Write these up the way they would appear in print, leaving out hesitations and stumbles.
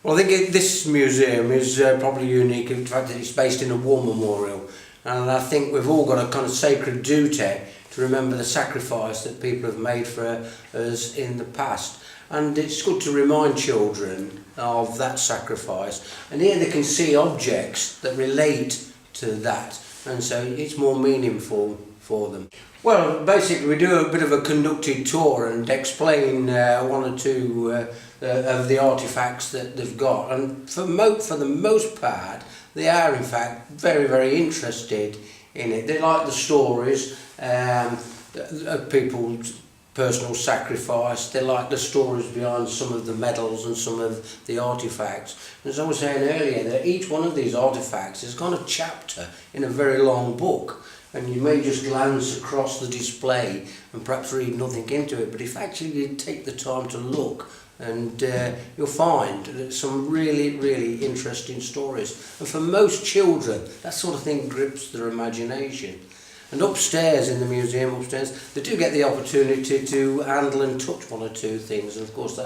Well, I think this museum is probably unique in the fact that it's based in a war memorial, and I think we've all got a kind of sacred duty to remember the sacrifice that people have made for us in the past. And it's good to remind children of that sacrifice, and here they can see objects that relate to that, and so it's more meaningful for them. Well, basically we do a bit of a conducted tour and explain one or two of the artefacts that they've got, and for the most part they are in fact very, very interested in it. They like the stories of people's personal sacrifice. They like the stories behind some of the medals and some of the artefacts. As I was saying earlier, that each one of these artefacts is kind of chapter in a very long book, and you may just glance across the display and perhaps read nothing into it, but if actually you take the time to look, and you'll find some really, really interesting stories. And for most children, that sort of thing grips their imagination. And upstairs in the museum, they do get the opportunity to handle and touch one or two things, and of course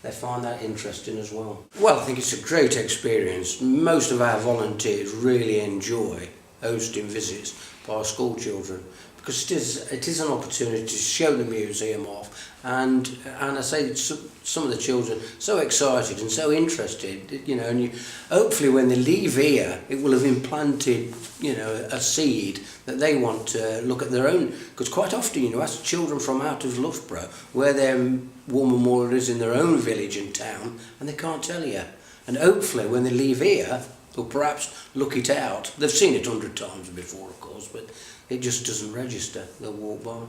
they find that interesting as well. Well, I think it's a great experience. Most of our volunteers really enjoy hosting visits by school children, because it is an opportunity to show the museum off, and I say some of the children so excited and so interested, you know, and hopefully when they leave here it will have implanted, you know, a seed that they want to look at their own, because quite often, you know, ask children from out of Loughborough where their war memorial is in their own village and town, and they can't tell you, and hopefully when they leave here they'll perhaps look it out. They've seen it 100 times before, of course, but it just doesn't register. They'll walk by.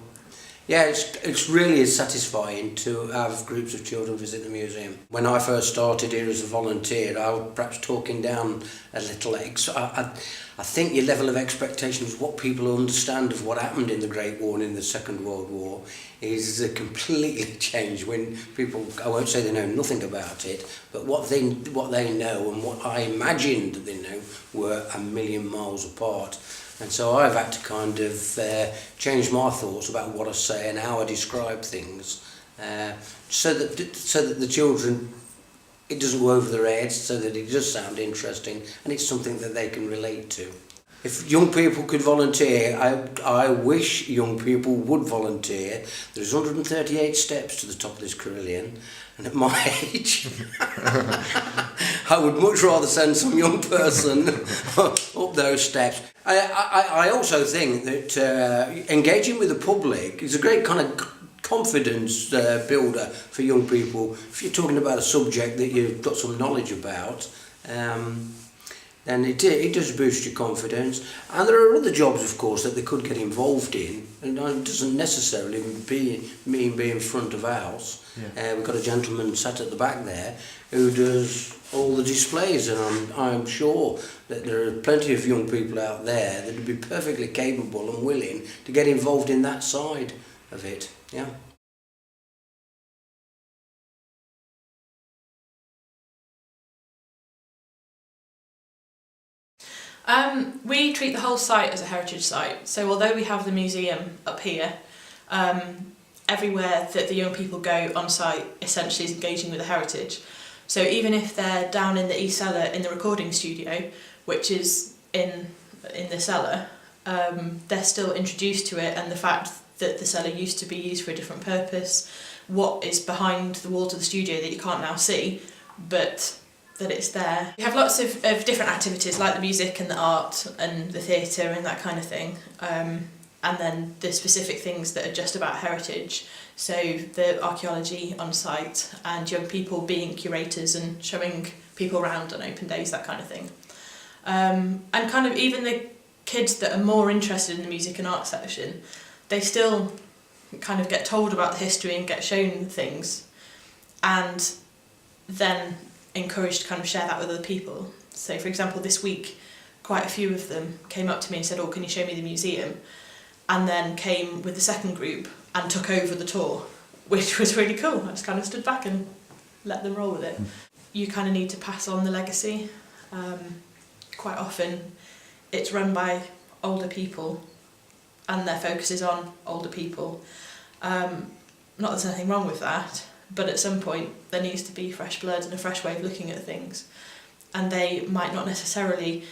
Yeah, it's really satisfying to have groups of children visit the museum. When I first started here as a volunteer, I was perhaps talking down a little. I think your level of expectation is what people understand of what happened in the Great War and in the Second World War is completely changed when people, I won't say they know nothing about it, but what they know and what I imagined that they know were a million miles apart. And so I've had to kind of change my thoughts about what I say and how I describe things, so that the children, it doesn't go over their heads, so that it does sound interesting and it's something that they can relate to. If young people could volunteer, I wish young people would volunteer. There's 138 steps to the top of this Carillion, and at my age, I would much rather send some young person up those steps. I also think that engaging with the public is a great kind of confidence builder for young people. If you're talking about a subject that you've got some knowledge about, then it does boost your confidence. And there are other jobs, of course, that they could get involved in, and it doesn't necessarily mean being front of house. Yeah. We've got a gentleman sat at the back there who does all the displays, and I'm sure that there are plenty of young people out there that would be perfectly capable and willing to get involved in that side of it. Yeah. We treat the whole site as a heritage site, so although we have the museum up here, everywhere that the young people go on site essentially is engaging with the heritage. So even if they're down in the East Cellar in the recording studio, which is in the cellar, they're still introduced to it, and the fact that the cellar used to be used for a different purpose, what is behind the walls of the studio that you can't now see, but that it's there. We have lots of different activities like the music and the art and the theatre and that kind of thing, and then the specific things that are just about heritage, so the archaeology on site and young people being curators and showing people around on open days, that kind of thing. And kind of even the kids that are more interested in the music and art section, they still kind of get told about the history and get shown things, and then encouraged to kind of share that with other people. So for example, this week quite a few of them came up to me and said, "Oh, can you show me the museum?" And then came with the second group and took over the tour, which was really cool. I just kind of stood back and let them roll with it. You kind of need to pass on the legacy. Quite often it's run by older people and their focus is on older people. Not that there's anything wrong with that, but at some point there needs to be fresh blood and a fresh way of looking at things, and they might not necessarily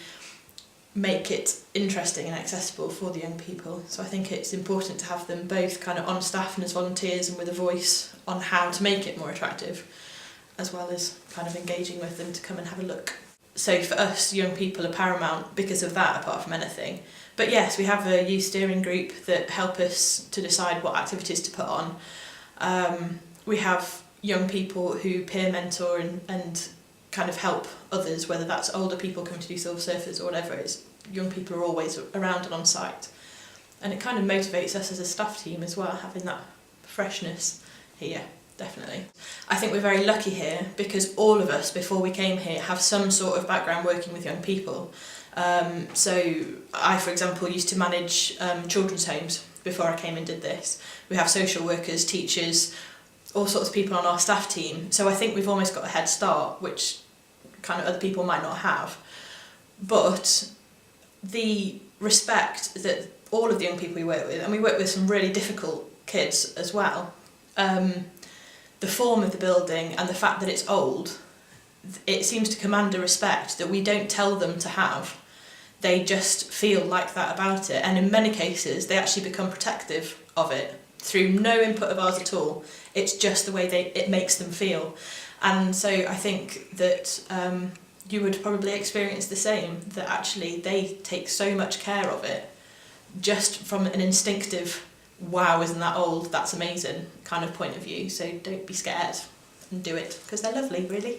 make it interesting and accessible for the young people. So I think it's important to have them both kind of on staff and as volunteers and with a voice on how to make it more attractive, as well as kind of engaging with them to come and have a look. So for us, young people are paramount because of that, apart from anything. But yes, we have a youth steering group that help us to decide what activities to put on. We have young people who peer mentor and kind of help others, whether that's older people coming to do Silver Surfers or whatever it is. Young people are always around and on site. And it kind of motivates us as a staff team as well, having that freshness here, definitely. I think we're very lucky here because all of us, before we came here, have some sort of background working with young people. So I, for example, used to manage children's homes before I came and did this. We have social workers, teachers, all sorts of people on our staff team. So I think we've almost got a head start, which kind of other people might not have. But the respect that all of the young people we work with, and we work with some really difficult kids as well, the form of the building and the fact that it's old, it seems to command a respect that we don't tell them to have. They just feel like that about it, and in many cases they actually become protective of it through no input of ours at all. It's just the way it makes them feel. And so I think that you would probably experience the same, that actually they take so much care of it just from an instinctive, wow, isn't that old, that's amazing kind of point of view. So don't be scared and do it, because they're lovely, really.